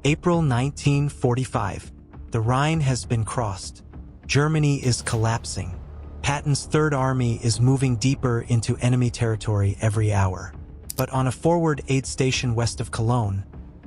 April 1945. The Rhine has been crossed. Germany is collapsing. Patton's Third Army is moving deeper into enemy territory every hour. But on a forward aid station west of Cologne,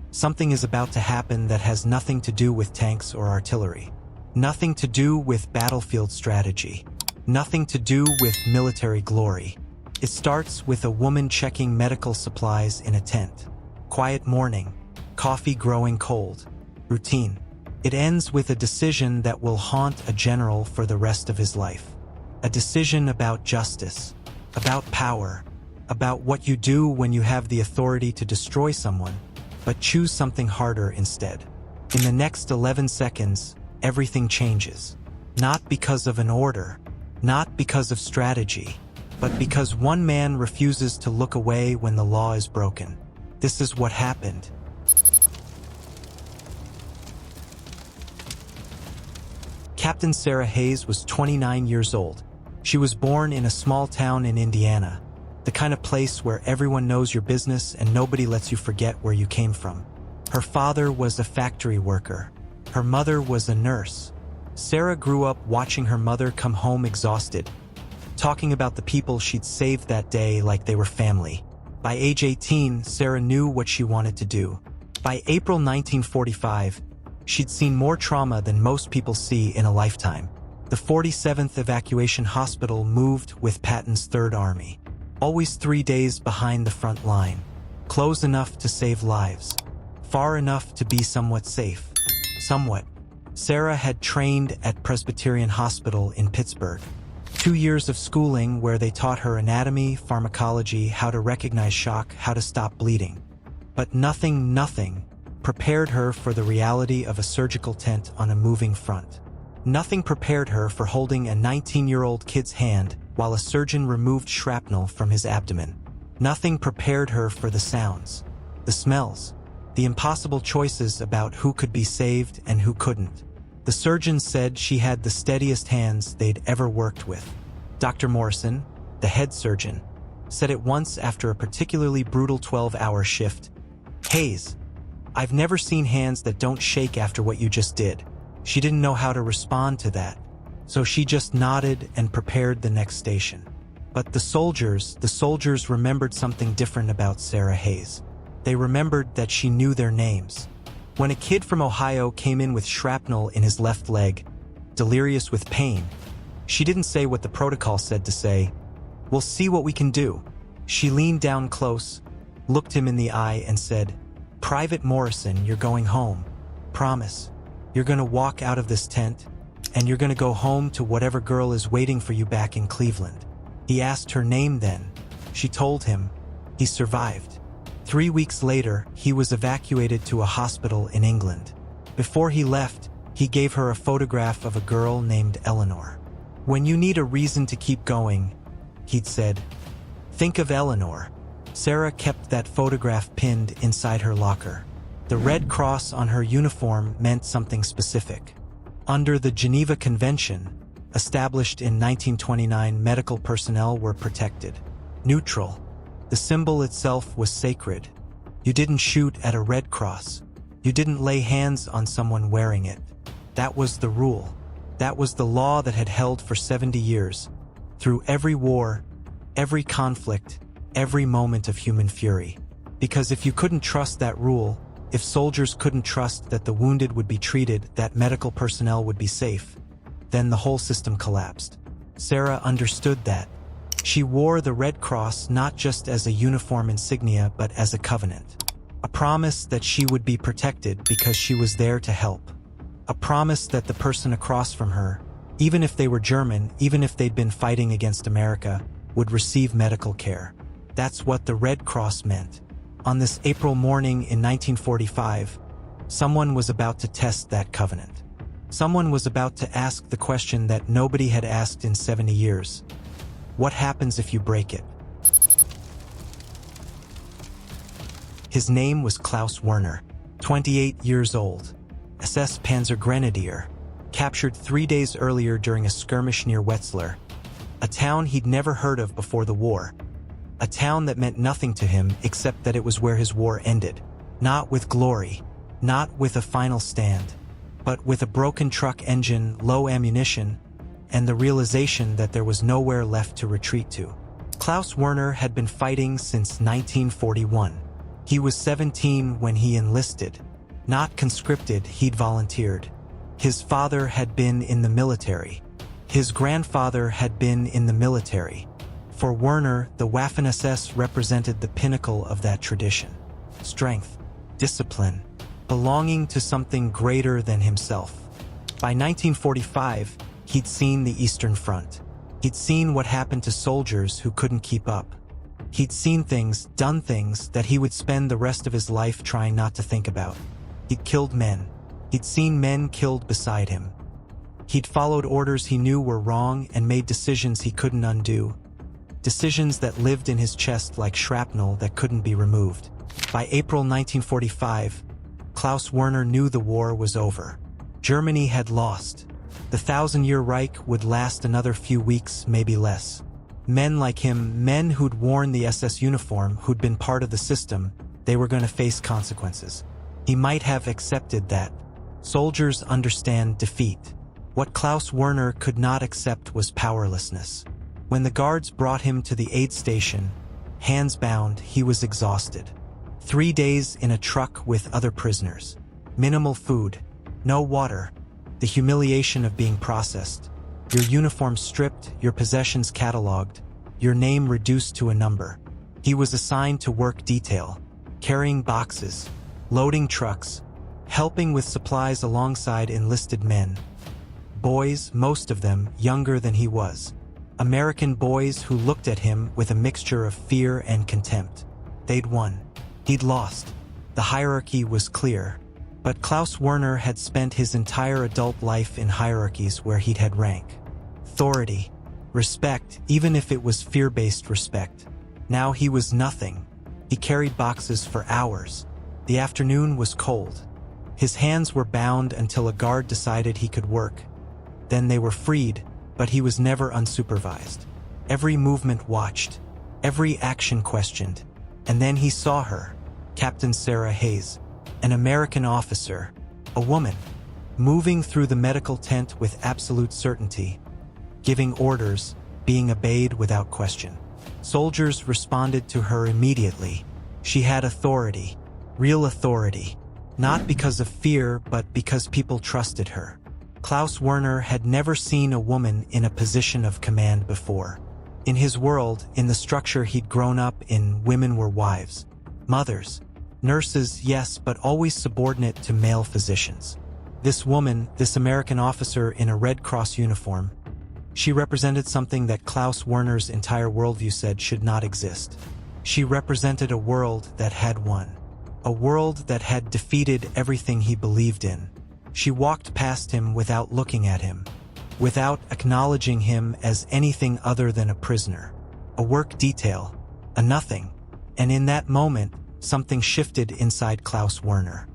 something is about to happen that has nothing to do with tanks or artillery. Nothing to do with battlefield strategy. Nothing to do with military glory. It starts with a woman checking medical supplies in a tent. Quiet morning. Coffee growing cold. Routine. It ends with a decision that will haunt a general for the rest of his life. A decision about justice, about power, about what you do when you have the authority to destroy someone, but choose something harder instead. In the next 11 seconds, everything changes. Not because of an order, not because of strategy, but because one man refuses to look away when the law is broken. This is what happened. Captain Sarah Hayes was 29 years old. She was born in a small town in Indiana, the kind of place where everyone knows your business and nobody lets you forget where you came from. Her father was a factory worker. Her mother was a nurse. Sarah grew up watching her mother come home exhausted, talking about the people she'd saved that day like they were family. By age 18, Sarah knew what she wanted to do. By April 1945, she'd seen more trauma than most people see in a lifetime. The 47th Evacuation Hospital moved with Patton's Third Army. Always 3 days behind the front line. Close enough to save lives. Far enough to be somewhat safe. Somewhat. Sarah had trained at Presbyterian Hospital in Pittsburgh. 2 years of schooling where they taught her anatomy, pharmacology, how to recognize shock, how to stop bleeding. But nothing prepared her for the reality of a surgical tent on a moving front. Nothing prepared her for holding a 19-year-old kid's hand while a surgeon removed shrapnel from his abdomen. Nothing prepared her for the sounds, the smells, the impossible choices about who could be saved and who couldn't. The surgeon said she had the steadiest hands they'd ever worked with. Dr. Morrison, the head surgeon, said it once after a particularly brutal 12-hour shift. "Hayes, I've never seen hands that don't shake after what you just did." She didn't know how to respond to that, so she just nodded and prepared the next station. But the soldiers remembered something different about Sarah Hayes. They remembered that she knew their names. When a kid from Ohio came in with shrapnel in his left leg, delirious with pain, she didn't say what the protocol said to say. "We'll see what we can do." She leaned down close, looked him in the eye and said, "Private Morrison, you're going home. Promise. You're going to walk out of this tent, and you're going to go home to whatever girl is waiting for you back in Cleveland." He asked her name then. She told him. He survived. 3 weeks later, he was evacuated to a hospital in England. Before he left, he gave her a photograph of a girl named Eleanor. "When you need a reason to keep going," he'd said, "think of Eleanor." Sarah kept that photograph pinned inside her locker. The Red Cross on her uniform meant something specific. Under the Geneva Convention, established in 1929, medical personnel were protected. Neutral. The symbol itself was sacred. You didn't shoot at a Red Cross. You didn't lay hands on someone wearing it. That was the rule. That was the law that had held for 70 years, through every war, every conflict, every moment of human fury. Because if you couldn't trust that rule, if soldiers couldn't trust that the wounded would be treated, that medical personnel would be safe, then the whole system collapsed. Sarah understood that. She wore the Red Cross not just as a uniform insignia but as a covenant. A promise that she would be protected because she was there to help. A promise that the person across from her, even if they were German, even if they'd been fighting against America, would receive medical care. That's what the Red Cross meant. On this April morning in 1945, someone was about to test that covenant. Someone was about to ask the question that nobody had asked in 70 years. What happens if you break it? His name was Klaus Werner, 28 years old, SS Panzer Grenadier, captured 3 days earlier during a skirmish near Wetzlar, a town he'd never heard of before the war, a town that meant nothing to him except that it was where his war ended. Not with glory, not with a final stand, but with a broken truck engine, low ammunition, and the realization that there was nowhere left to retreat to. Klaus Werner had been fighting since 1941. He was 17 when he enlisted. Not conscripted, he'd volunteered. His father had been in the military. His grandfather had been in the military. For Werner, the Waffen-SS represented the pinnacle of that tradition. Strength, discipline, belonging to something greater than himself. By 1945, he'd seen the Eastern Front. He'd seen what happened to soldiers who couldn't keep up. He'd seen things, done things, that he would spend the rest of his life trying not to think about. He'd killed men. He'd seen men killed beside him. He'd followed orders he knew were wrong and made decisions he couldn't undo. Decisions that lived in his chest like shrapnel that couldn't be removed. By April 1945, Klaus Werner knew the war was over. Germany had lost. The 1,000-year Reich would last another few weeks, maybe less. Men like him, men who'd worn the SS uniform, who'd been part of the system, they were going to face consequences. He might have accepted that. Soldiers understand defeat. What Klaus Werner could not accept was powerlessness. When the guards brought him to the aid station, hands bound, he was exhausted. 3 days in a truck with other prisoners. Minimal food. No water. The humiliation of being processed. Your uniform stripped, your possessions catalogued, your name reduced to a number. He was assigned to work detail, carrying boxes, loading trucks, helping with supplies alongside enlisted men. Boys, most of them younger than he was. American boys who looked at him with a mixture of fear and contempt. They'd won. He'd lost. The hierarchy was clear. But Klaus Werner had spent his entire adult life in hierarchies where he'd had rank. Authority. Respect, even if it was fear-based respect. Now he was nothing. He carried boxes for hours. The afternoon was cold. His hands were bound until a guard decided he could work. Then they were freed, but he was never unsupervised. Every movement watched, every action questioned. And then he saw her, Captain Sarah Hayes, an American officer, a woman, moving through the medical tent with absolute certainty, giving orders, being obeyed without question. Soldiers responded to her immediately. She had authority, real authority, not because of fear, but because people trusted her. Klaus Werner had never seen a woman in a position of command before. In his world, in the structure he'd grown up in, women were wives, mothers, nurses, yes, but always subordinate to male physicians. This woman, this American officer in a Red Cross uniform, she represented something that Klaus Werner's entire worldview said should not exist. She represented a world that had won. A world that had defeated everything he believed in. She walked past him without looking at him, without acknowledging him as anything other than a prisoner, a work detail, a nothing. And in that moment, something shifted inside Klaus Werner.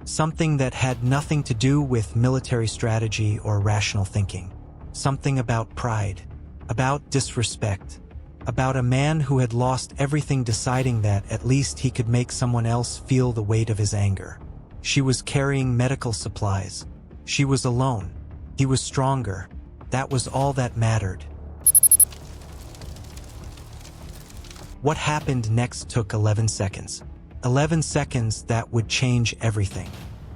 Something that had nothing to do with military strategy or rational thinking. Something about pride, about disrespect, about a man who had lost everything deciding that at least he could make someone else feel the weight of his anger. She was carrying medical supplies. She was alone. He was stronger. That was all that mattered. What happened next took 11 seconds. 11 seconds that would change everything.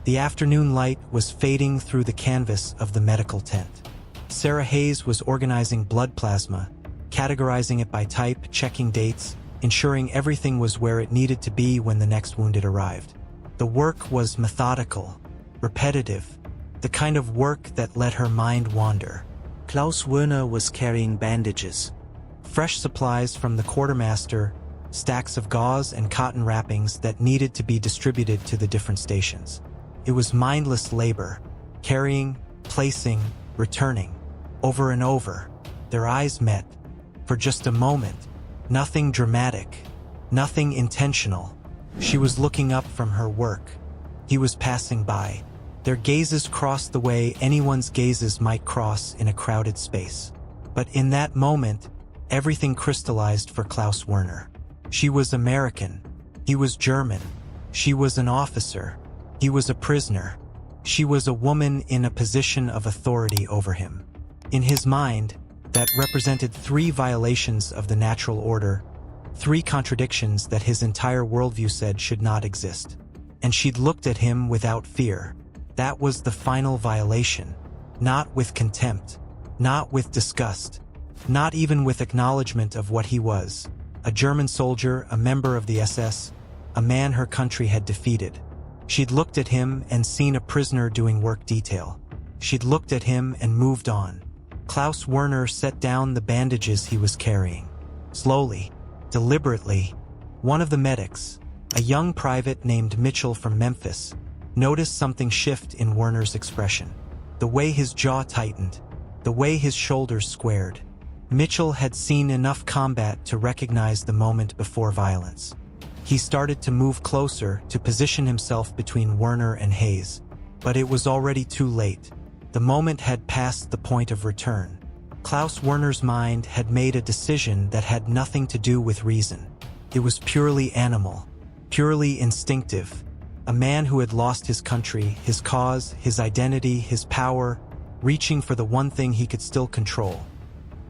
The afternoon light was fading through the canvas of the medical tent. Sarah Hayes was organizing blood plasma, categorizing it by type, checking dates, ensuring everything was where it needed to be when the next wounded arrived. The work was methodical, repetitive, the kind of work that let her mind wander. Klaus Werner was carrying bandages, fresh supplies from the quartermaster, stacks of gauze and cotton wrappings that needed to be distributed to the different stations. It was mindless labor, carrying, placing, returning, over and over. Their eyes met. For just a moment. Nothing dramatic. Nothing intentional. She was looking up from her work. He was passing by. Their gazes crossed the way anyone's gazes might cross in a crowded space. But in that moment, everything crystallized for Klaus Werner. She was American. He was German. She was an officer. He was a prisoner. She was a woman in a position of authority over him. In his mind, that represented 3 violations of the natural order, 3 contradictions that his entire worldview said should not exist. And she'd looked at him without fear. That was the final violation. Not with contempt. Not with disgust. Not even with acknowledgement of what he was. A German soldier, a member of the SS, a man her country had defeated. She'd looked at him and seen a prisoner doing work detail. She'd looked at him and moved on. Klaus Werner set down the bandages he was carrying. Slowly, deliberately, one of the medics, a young private named Mitchell from Memphis, noticed something shift in Werner's expression. The way his jaw tightened, the way his shoulders squared. Mitchell had seen enough combat to recognize the moment before violence. He started to move closer to position himself between Werner and Hayes. But it was already too late. The moment had passed the point of return. Klaus Werner's mind had made a decision that had nothing to do with reason. It was purely animal, purely instinctive. A man who had lost his country, his cause, his identity, his power, reaching for the one thing he could still control.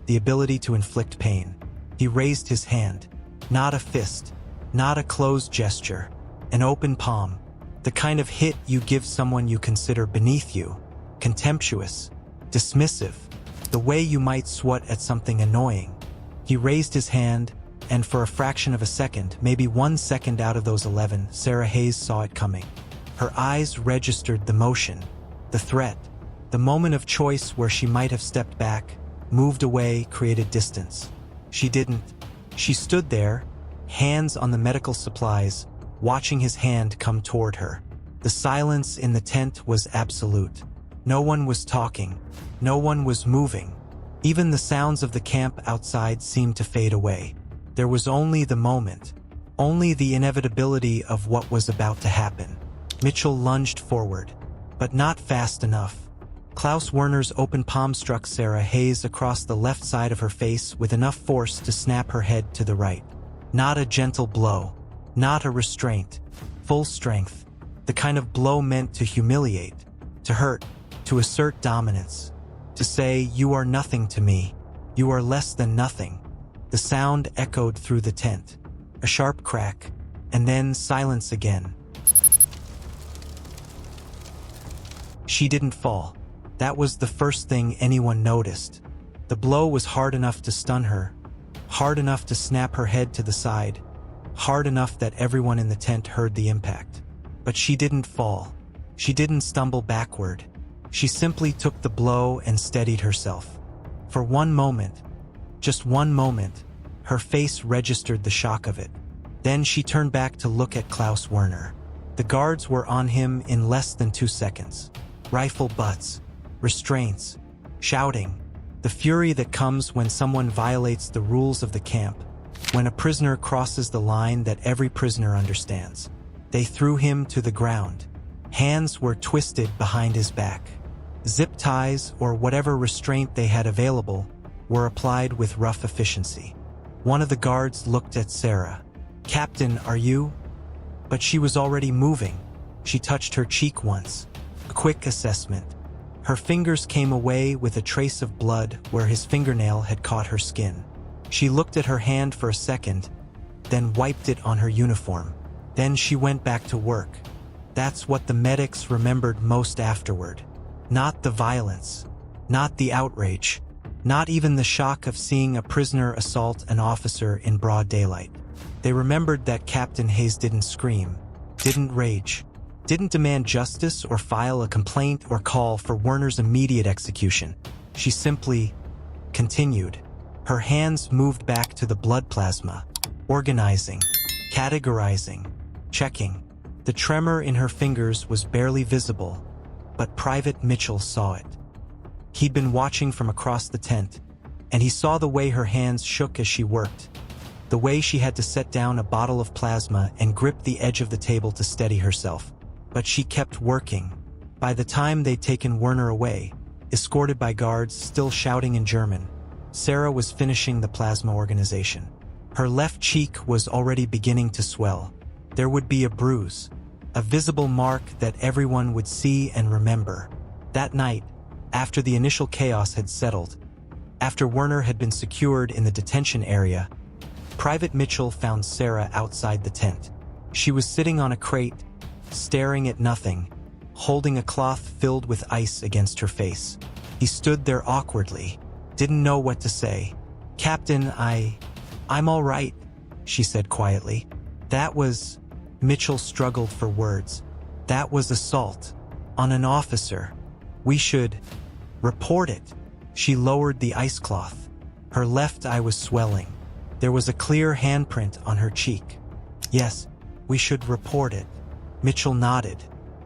The ability to inflict pain. He raised his hand. Not a fist. Not a closed gesture. An open palm. The kind of hit you give someone you consider beneath you. Contemptuous. Dismissive. The way you might swat at something annoying. He raised his hand, and for a fraction of a second, maybe 1 second out of those 11, Sarah Hayes saw it coming. Her eyes registered the motion, the threat, the moment of choice where she might have stepped back, moved away, created distance. She didn't. She stood there, hands on the medical supplies, watching his hand come toward her. The silence in the tent was absolute. No one was talking. No one was moving. Even the sounds of the camp outside seemed to fade away. There was only the moment, only the inevitability of what was about to happen. Mitchell lunged forward, but not fast enough. Klaus Werner's open palm struck Sarah Hayes across the left side of her face with enough force to snap her head to the right. Not a gentle blow, not a restraint, full strength, the kind of blow meant to humiliate, to hurt, to assert dominance, to say, "You are nothing to me, you are less than nothing." The sound echoed through the tent, a sharp crack, and then silence again. She didn't fall. That was the first thing anyone noticed. The blow was hard enough to stun her, hard enough to snap her head to the side, hard enough that everyone in the tent heard the impact. But she didn't fall. She didn't stumble backward. She simply took the blow and steadied herself. For one moment, just one moment, her face registered the shock of it. Then she turned back to look at Klaus Werner. The guards were on him in less than 2 seconds. Rifle butts, restraints, shouting. The fury that comes when someone violates the rules of the camp, when a prisoner crosses the line that every prisoner understands. They threw him to the ground. Hands were twisted behind his back. Zip ties, or whatever restraint they had available, were applied with rough efficiency. One of the guards looked at Sarah. "Captain, are you?" But she was already moving. She touched her cheek once. A quick assessment. Her fingers came away with a trace of blood where his fingernail had caught her skin. She looked at her hand for a second, then wiped it on her uniform. Then she went back to work. That's what the medics remembered most afterward. Not the violence, not the outrage, not even the shock of seeing a prisoner assault an officer in broad daylight. They remembered that Captain Hayes didn't scream, didn't rage, didn't demand justice or file a complaint or call for Werner's immediate execution. She simply continued. Her hands moved back to the blood plasma, organizing, categorizing, checking. The tremor in her fingers was barely visible, but Private Mitchell saw it. He'd been watching from across the tent, and he saw the way her hands shook as she worked, the way she had to set down a bottle of plasma and grip the edge of the table to steady herself. But she kept working. By the time they'd taken Werner away, escorted by guards still shouting in German, Sarah was finishing the plasma organization. Her left cheek was already beginning to swell. There would be a bruise. a visible mark that everyone would see and remember. That night, after the initial chaos had settled, after Werner had been secured in the detention area, Private Mitchell found Sarah outside the tent. She was sitting on a crate, staring at nothing, holding a cloth filled with ice against her face. He stood there awkwardly, didn't know what to say. "Captain, I'm all right," she said quietly. Mitchell struggled for words. "That was assault on an officer. We should report it." She lowered the ice cloth. Her left eye was swelling. There was a clear handprint on her cheek. "Yes, we should report it." Mitchell nodded.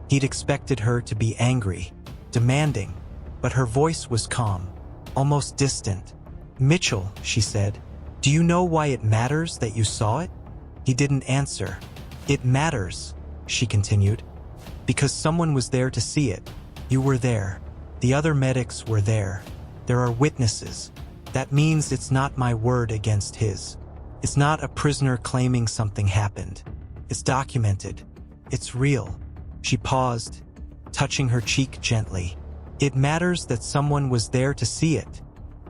He'd expected her to be angry, demanding, but her voice was calm, almost distant. "Mitchell," she said, "do you know why it matters that you saw it?" He didn't answer. "It matters," she continued, "because someone was there to see it. You were there. The other medics were there. There are witnesses. That means it's not my word against his. It's not a prisoner claiming something happened. It's documented. It's real." She paused, touching her cheek gently. "It matters that someone was there to see it,"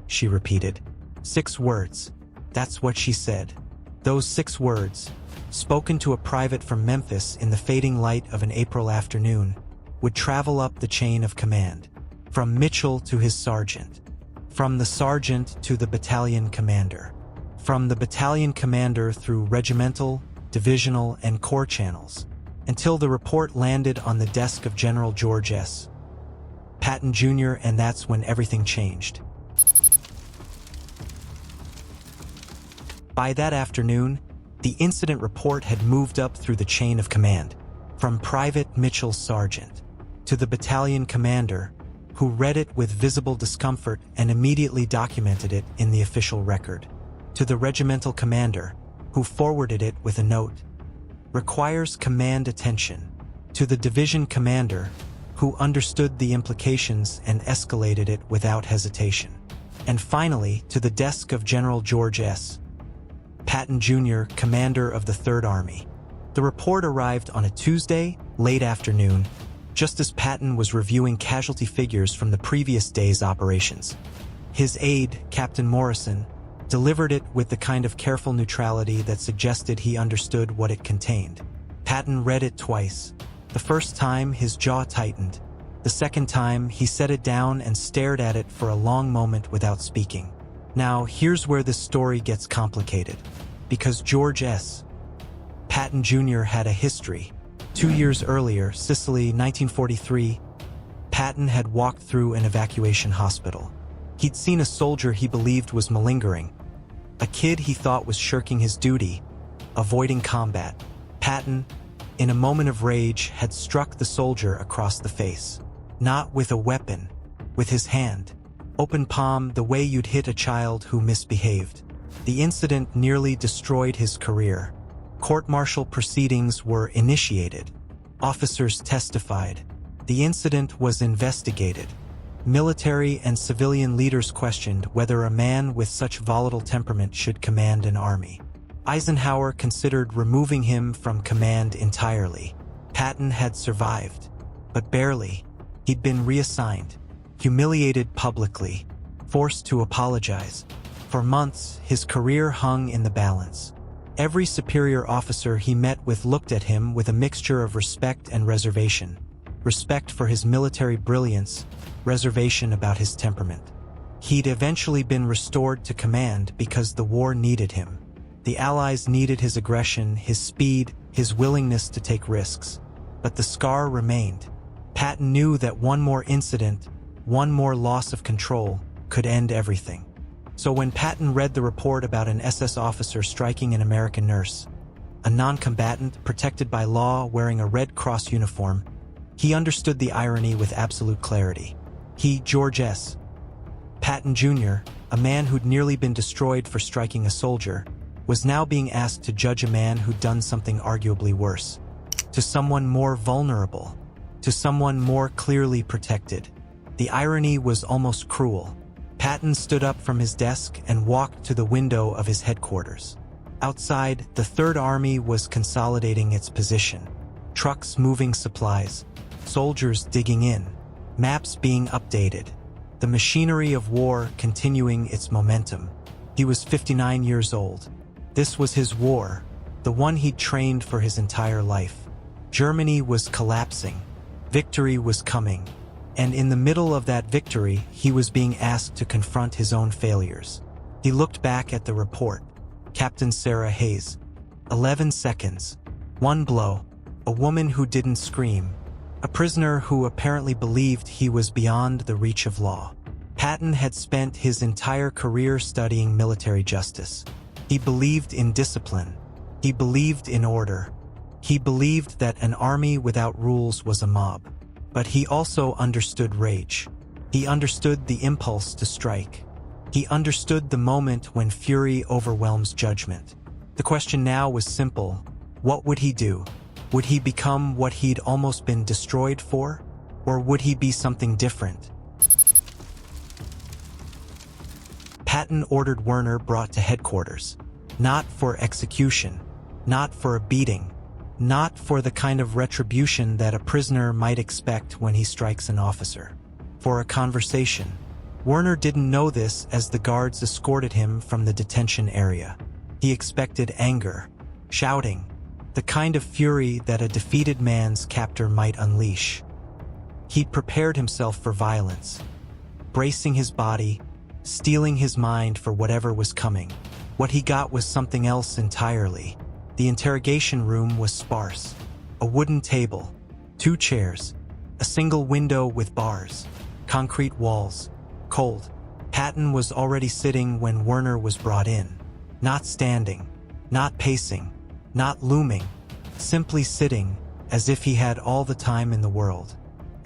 she repeated. 6 words. That's what she said. Those 6 words, spoken to a private from Memphis in the fading light of an April afternoon, would travel up the chain of command, from Mitchell to his sergeant, from the sergeant to the battalion commander, from the battalion commander through regimental, divisional, and corps channels, until the report landed on the desk of General George S. Patton Jr., and that's when everything changed. By that afternoon, the incident report had moved up through the chain of command, from Private Mitchell's sergeant to the battalion commander, who read it with visible discomfort and immediately documented it in the official record, to the regimental commander, who forwarded it with a note, "Requires command attention," to the division commander, who understood the implications and escalated it without hesitation, and finally to the desk of General George S. Patton Jr., commander of the Third Army. The report arrived on a Tuesday, late afternoon, just as Patton was reviewing casualty figures from the previous day's operations. His aide, Captain Morrison, delivered it with the kind of careful neutrality that suggested he understood what it contained. Patton read it twice. The first time, his jaw tightened. The second time, he set it down and stared at it for a long moment without speaking. Now, here's where this story gets complicated. Because George S. Patton Jr. had a history. 2 years earlier, Sicily, 1943, Patton had walked through an evacuation hospital. He'd seen a soldier he believed was malingering, a kid he thought was shirking his duty, avoiding combat. Patton, in a moment of rage, had struck the soldier across the face. Not with a weapon, with his hand. Open palm, the way you'd hit a child who misbehaved. The incident nearly destroyed his career. Court-martial proceedings were initiated. Officers testified. The incident was investigated. Military and civilian leaders questioned whether a man with such volatile temperament should command an army. Eisenhower considered removing him from command entirely. Patton had survived, but barely. He'd been reassigned, humiliated publicly, forced to apologize. For months, his career hung in the balance. Every superior officer he met with looked at him with a mixture of respect and reservation. Respect for his military brilliance, reservation about his temperament. He'd eventually been restored to command because the war needed him. The Allies needed his aggression, his speed, his willingness to take risks. But the scar remained. Patton knew that one more incident, one more loss of control, could end everything. So when Patton read the report about an SS officer striking an American nurse, a non-combatant protected by law wearing a Red Cross uniform, he understood the irony with absolute clarity. He, George S. Patton Jr., a man who'd nearly been destroyed for striking a soldier, was now being asked to judge a man who'd done something arguably worse. To someone more vulnerable. To someone more clearly protected. The irony was almost cruel. Patton stood up from his desk and walked to the window of his headquarters. Outside, the Third Army was consolidating its position. Trucks moving supplies, soldiers digging in, maps being updated, the machinery of war continuing its momentum. He was 59 years old. This was his war, the one he'd trained for his entire life. Germany was collapsing. Victory was coming. And in the middle of that victory, he was being asked to confront his own failures. He looked back at the report. Captain Sarah Hayes. 11 seconds. One blow. A woman who didn't scream. A prisoner who apparently believed he was beyond the reach of law. Patton had spent his entire career studying military justice. He believed in discipline. He believed in order. He believed that an army without rules was a mob. But he also understood rage. He understood the impulse to strike. He understood the moment when fury overwhelms judgment. The question now was simple. What would he do? Would he become what he'd almost been destroyed for? Or would he be something different? Patton ordered Werner brought to headquarters. Not for execution. Not for a beating. Not for the kind of retribution that a prisoner might expect when he strikes an officer. For a conversation. Werner didn't know this as the guards escorted him from the detention area. He expected anger, shouting, the kind of fury that a defeated man's captor might unleash. He'd prepared himself for violence, bracing his body, steeling his mind for whatever was coming. What he got was something else entirely. The interrogation room was sparse. A wooden table, 2 chairs, a single window with bars, concrete walls, cold. Patton was already sitting when Werner was brought in. Not standing, not pacing, not looming, simply sitting, as if he had all the time in the world.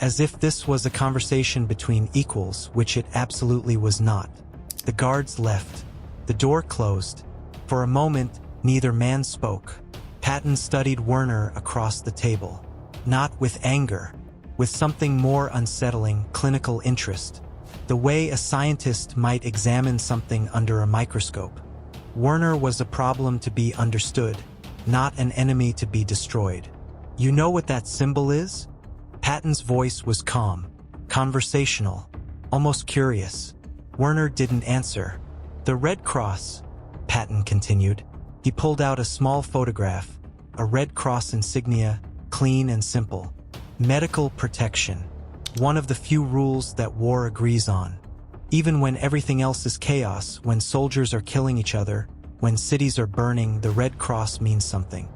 As if this was a conversation between equals, which it absolutely was not. The guards left. The door closed. For a moment, neither man spoke. Patton studied Werner across the table. Not with anger, with something more unsettling, clinical interest. The way a scientist might examine something under a microscope. Werner was a problem to be understood, not an enemy to be destroyed. You know what that symbol is? Patton's voice was calm, conversational, almost curious. Werner didn't answer. The Red Cross, Patton continued. He pulled out a small photograph, a Red Cross insignia, clean and simple. Medical protection, one of the few rules that war agrees on. Even when everything else is chaos, when soldiers are killing each other, when cities are burning, the Red Cross means something.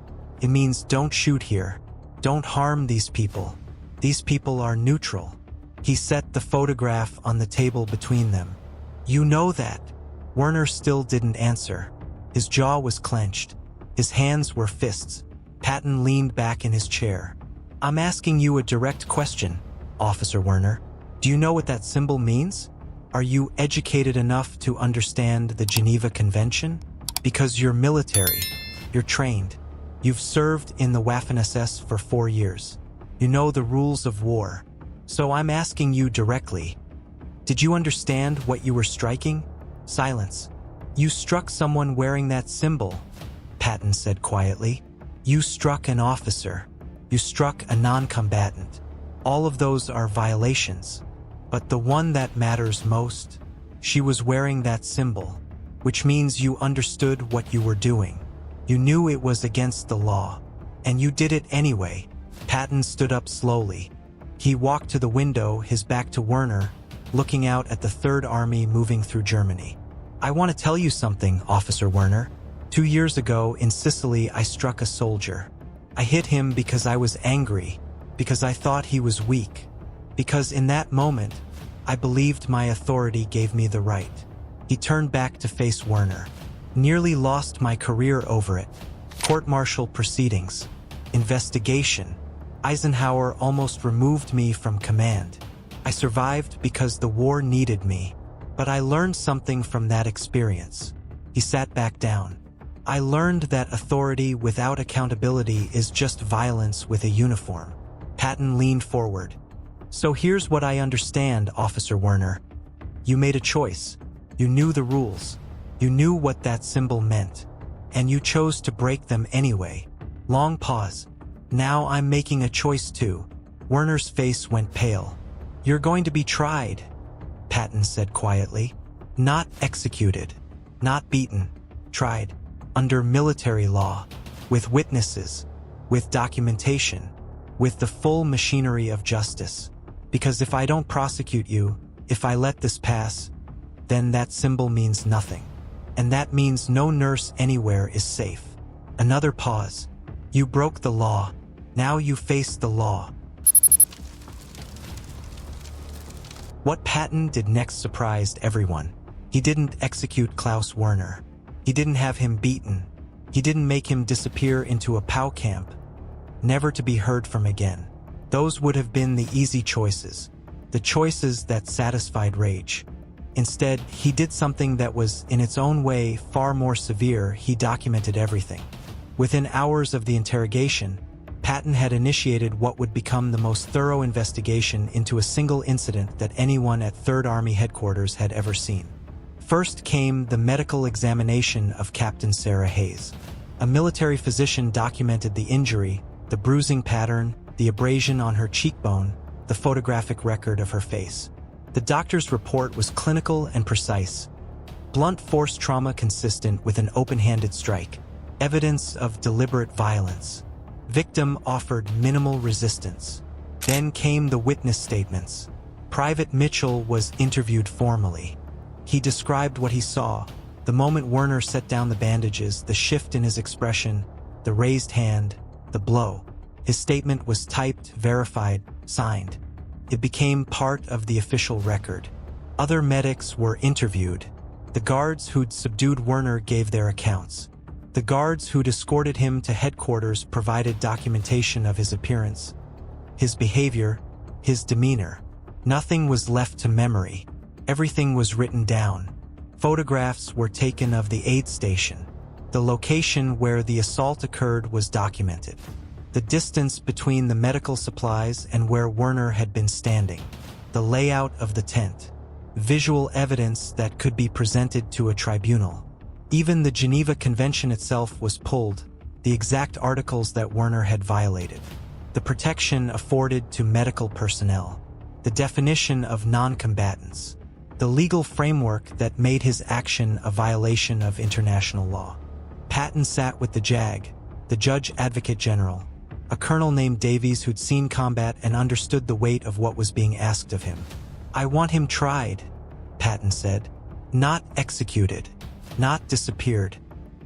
It means don't shoot here. Don't harm these people. These people are neutral. He set the photograph on the table between them. You know that. Werner still didn't answer. His jaw was clenched. His hands were fists. Patton leaned back in his chair. I'm asking you a direct question, Officer Werner. Do you know what that symbol means? Are you educated enough to understand the Geneva Convention? Because you're military. You're trained. You've served in the Waffen-SS for 4 years. You know the rules of war. So I'm asking you directly. Did you understand what you were striking? Silence. You struck someone wearing that symbol, Patton said quietly. You struck an officer. You struck a non-combatant. All of those are violations. But the one that matters most, she was wearing that symbol, which means you understood what you were doing. You knew it was against the law, and you did it anyway. Patton stood up slowly. He walked to the window, his back to Werner, looking out at the Third Army moving through Germany. I want to tell you something, Officer Werner. 2 years ago in Sicily, I struck a soldier. I hit him because I was angry, because I thought he was weak, because in that moment, I believed my authority gave me the right. He turned back to face Werner. Nearly lost my career over it. Court-martial proceedings. Investigation. Eisenhower almost removed me from command. I survived because the war needed me. But I learned something from that experience. He sat back down. I learned that authority without accountability is just violence with a uniform. Patton leaned forward. So here's what I understand, Officer Werner. You made a choice. You knew the rules. You knew what that symbol meant. And you chose to break them anyway. Long pause. Now I'm making a choice too. Werner's face went pale. You're going to be tried, Patton said quietly. Not executed. Not beaten. Tried. Under military law. With witnesses. With documentation. With the full machinery of justice. Because if I don't prosecute you, if I let this pass, then that symbol means nothing. And that means no nurse anywhere is safe. Another pause. You broke the law. Now you face the law. What Patton did next surprised everyone. He didn't execute Klaus Werner. He didn't have him beaten. He didn't make him disappear into a POW camp, never to be heard from again. Those would have been the easy choices, the choices that satisfied rage. Instead, he did something that was, in its own way, far more severe. He documented everything. Within hours of the interrogation, Patton had initiated what would become the most thorough investigation into a single incident that anyone at 3rd Army headquarters had ever seen. First came the medical examination of Captain Sarah Hayes. A military physician documented the injury, the bruising pattern, the abrasion on her cheekbone, the photographic record of her face. The doctor's report was clinical and precise. Blunt force trauma consistent with an open-handed strike. Evidence of deliberate violence. Victim offered minimal resistance. Then came the witness statements. Private Mitchell was interviewed formally. He described what he saw, the moment Werner set down the bandages, the shift in his expression, the raised hand, the blow. His statement was typed, verified, signed. It became part of the official record. Other medics were interviewed. The guards who'd subdued Werner gave their accounts. The guards who'd escorted him to headquarters provided documentation of his appearance, his behavior, his demeanor. Nothing was left to memory. Everything was written down. Photographs were taken of the aid station. The location where the assault occurred was documented. The distance between the medical supplies and where Werner had been standing. The layout of the tent. Visual evidence that could be presented to a tribunal. Even the Geneva Convention itself was pulled, the exact articles that Werner had violated. The protection afforded to medical personnel. The definition of non-combatants. The legal framework that made his action a violation of international law. Patton sat with the JAG, the Judge Advocate General, a colonel named Davies who'd seen combat and understood the weight of what was being asked of him. I want him tried, Patton said. Not executed. Not disappeared.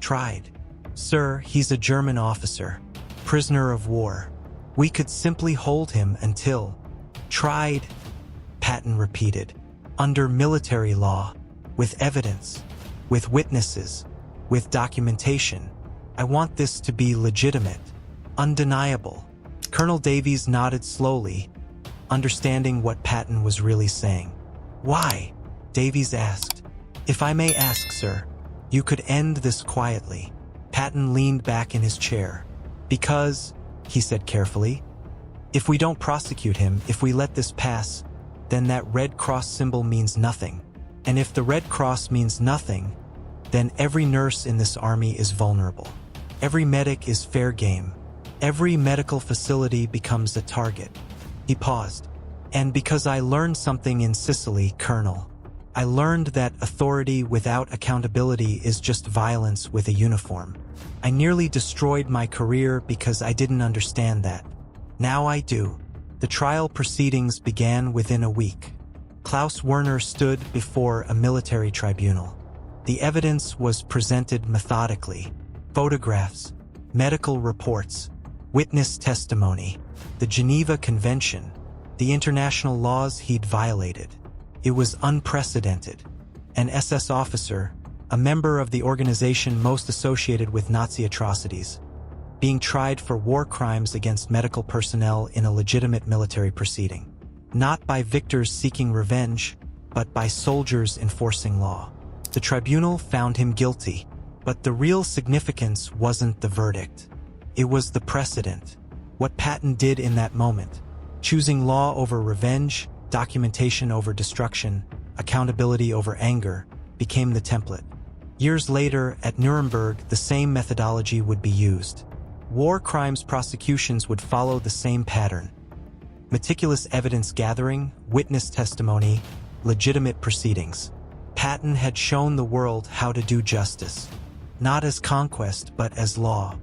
Tried. Sir, he's a German officer. Prisoner of war. We could simply hold him until... Tried, Patton repeated. Under military law. With evidence. With witnesses. With documentation. I want this to be legitimate. Undeniable. Colonel Davies nodded slowly, understanding what Patton was really saying. Why? Davies asked. If I may ask, sir, you could end this quietly. Patton leaned back in his chair. Because, he said carefully, if we don't prosecute him, if we let this pass, then that Red Cross symbol means nothing. And if the Red Cross means nothing, then every nurse in this army is vulnerable. Every medic is fair game. Every medical facility becomes a target. He paused. And because I learned something in Sicily, Colonel, I learned that authority without accountability is just violence with a uniform. I nearly destroyed my career because I didn't understand that. Now I do. The trial proceedings began within a week. Klaus Werner stood before a military tribunal. The evidence was presented methodically. Photographs, medical reports, witness testimony, the Geneva Convention, the international laws he'd violated. It was unprecedented. An SS officer, a member of the organization most associated with Nazi atrocities, being tried for war crimes against medical personnel in a legitimate military proceeding. Not by victors seeking revenge, but by soldiers enforcing law. The tribunal found him guilty, but the real significance wasn't the verdict. It was the precedent. What Patton did in that moment, choosing law over revenge, documentation over destruction, accountability over anger, became the template. Years later, at Nuremberg, the same methodology would be used. War crimes prosecutions would follow the same pattern. Meticulous evidence gathering, witness testimony, legitimate proceedings. Patton had shown the world how to do justice, not as conquest but as law.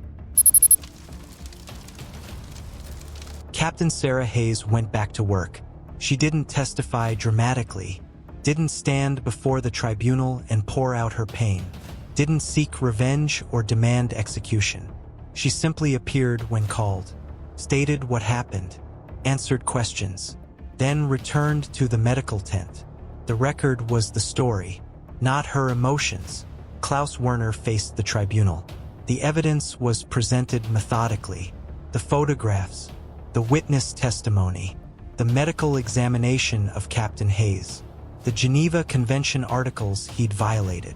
Captain Sarah Hayes went back to work. She didn't testify dramatically, didn't stand before the tribunal and pour out her pain, didn't seek revenge or demand execution. She simply appeared when called, stated what happened, answered questions, then returned to the medical tent. The record was the story, not her emotions. Klaus Werner faced the tribunal. The evidence was presented methodically. The photographs, the witness testimony, the medical examination of Captain Hayes, the Geneva Convention articles he'd violated,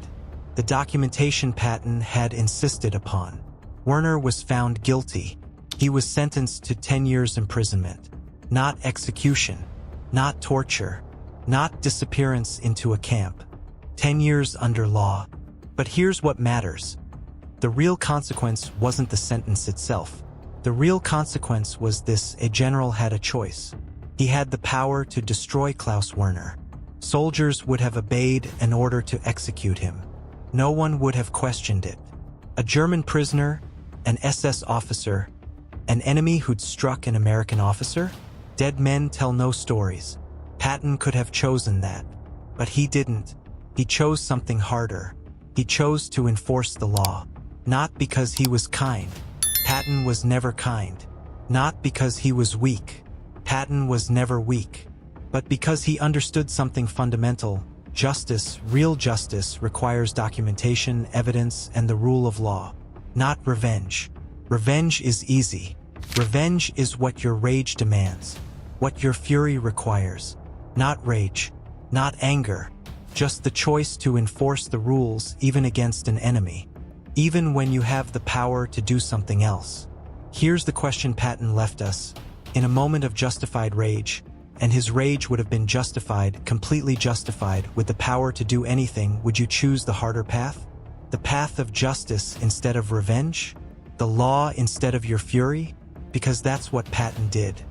the documentation Patton had insisted upon. Werner was found guilty. He was sentenced to 10 years imprisonment. Not execution, not torture, not disappearance into a camp. 10 years under law. But here's what matters. The real consequence wasn't the sentence itself. The real consequence was this: a general had a choice. He had the power to destroy Klaus Werner. Soldiers would have obeyed an order to execute him. No one would have questioned it. A German prisoner, an SS officer, an enemy who'd struck an American officer? Dead men tell no stories. Patton could have chosen that, but he didn't. He chose something harder. He chose to enforce the law. Not because he was kind. Patton was never kind. Not because he was weak. Patton was never weak. But because he understood something fundamental. Justice, real justice, requires documentation, evidence, and the rule of law. Not revenge. Revenge is easy. Revenge is what your rage demands, what your fury requires. Not rage, not anger, just the choice to enforce the rules even against an enemy, even when you have the power to do something else. Here's the question Patton left us. In a moment of justified rage, and his rage would have been justified, completely justified, with the power to do anything, would you choose the harder path? The path of justice instead of revenge? The law instead of your fury? Because that's what Patton did.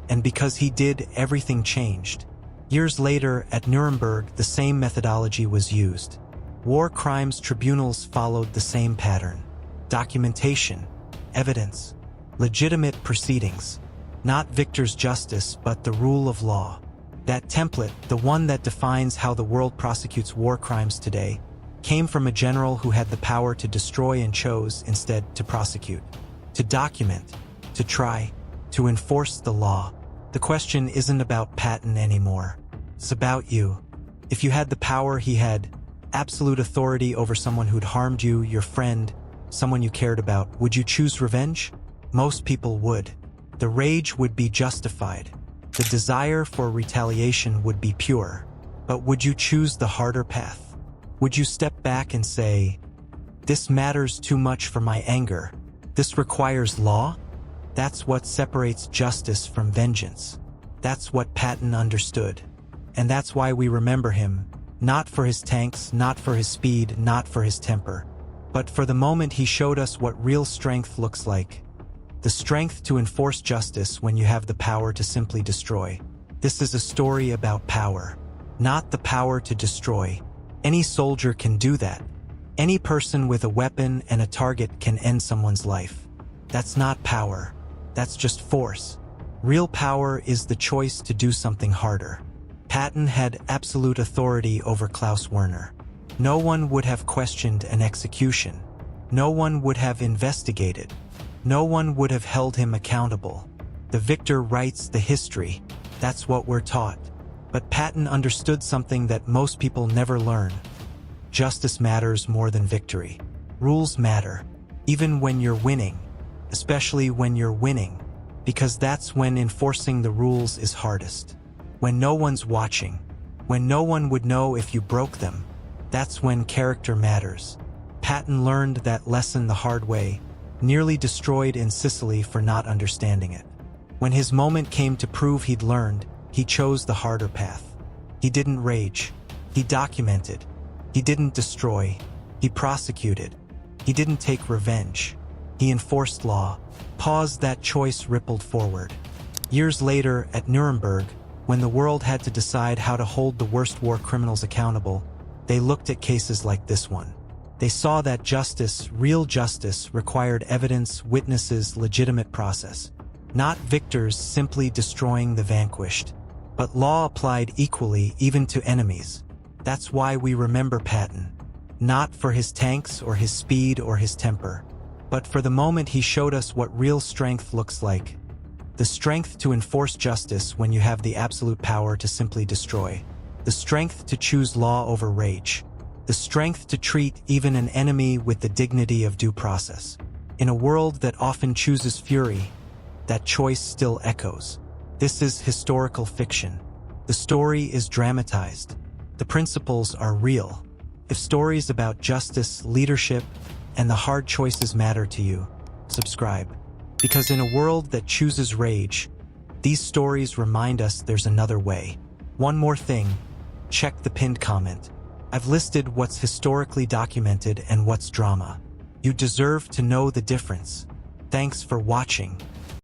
And because he did, everything changed. Years later, at Nuremberg, the same methodology was used. War crimes tribunals followed the same pattern. Documentation, evidence, legitimate proceedings. Not victor's justice, but the rule of law. That template, the one that defines how the world prosecutes war crimes today, came from a general who had the power to destroy and chose instead to prosecute, to document, to try, to enforce the law. The question isn't about Patton anymore. It's about you. If you had the power he had, absolute authority over someone who'd harmed you, your friend, someone you cared about, would you choose revenge? Most people would. The rage would be justified. The desire for retaliation would be pure. But would you choose the harder path? Would you step back and say, "This matters too much for my anger. This requires law"? That's what separates justice from vengeance. That's what Patton understood. And that's why we remember him, not for his tanks, not for his speed, not for his temper, but for the moment he showed us what real strength looks like. The strength to enforce justice when you have the power to simply destroy. This is a story about power, not the power to destroy. Any soldier can do that. Any person with a weapon and a target can end someone's life. That's not power. That's just force. Real power is the choice to do something harder. Patton had absolute authority over Klaus Werner. No one would have questioned an execution. No one would have investigated. No one would have held him accountable. The victor writes the history. That's what we're taught. But Patton understood something that most people never learn. Justice matters more than victory. Rules matter, even when you're winning, especially when you're winning, because that's when enforcing the rules is hardest. When no one's watching, when no one would know if you broke them, that's when character matters. Patton learned that lesson the hard way, nearly destroyed in Sicily for not understanding it. When his moment came to prove he'd learned, he chose the harder path. He didn't rage. He documented. He didn't destroy. He prosecuted. He didn't take revenge. He enforced law. Pause. That choice rippled forward. Years later, at Nuremberg, when the world had to decide how to hold the worst war criminals accountable, they looked at cases like this one. They saw that justice, real justice, required evidence, witnesses, legitimate process. Not victors simply destroying the vanquished, but law applied equally even to enemies. That's why we remember Patton. Not for his tanks or his speed or his temper, but for the moment he showed us what real strength looks like. The strength to enforce justice when you have the absolute power to simply destroy. The strength to choose law over rage. The strength to treat even an enemy with the dignity of due process. In a world that often chooses fury, that choice still echoes. This is historical fiction. The story is dramatized. The principles are real. If stories about justice, leadership, and the hard choices matter to you, subscribe. Because in a world that chooses rage, these stories remind us there's another way. One more thing, check the pinned comment. I've listed what's historically documented and what's drama. You deserve to know the difference. Thanks for watching.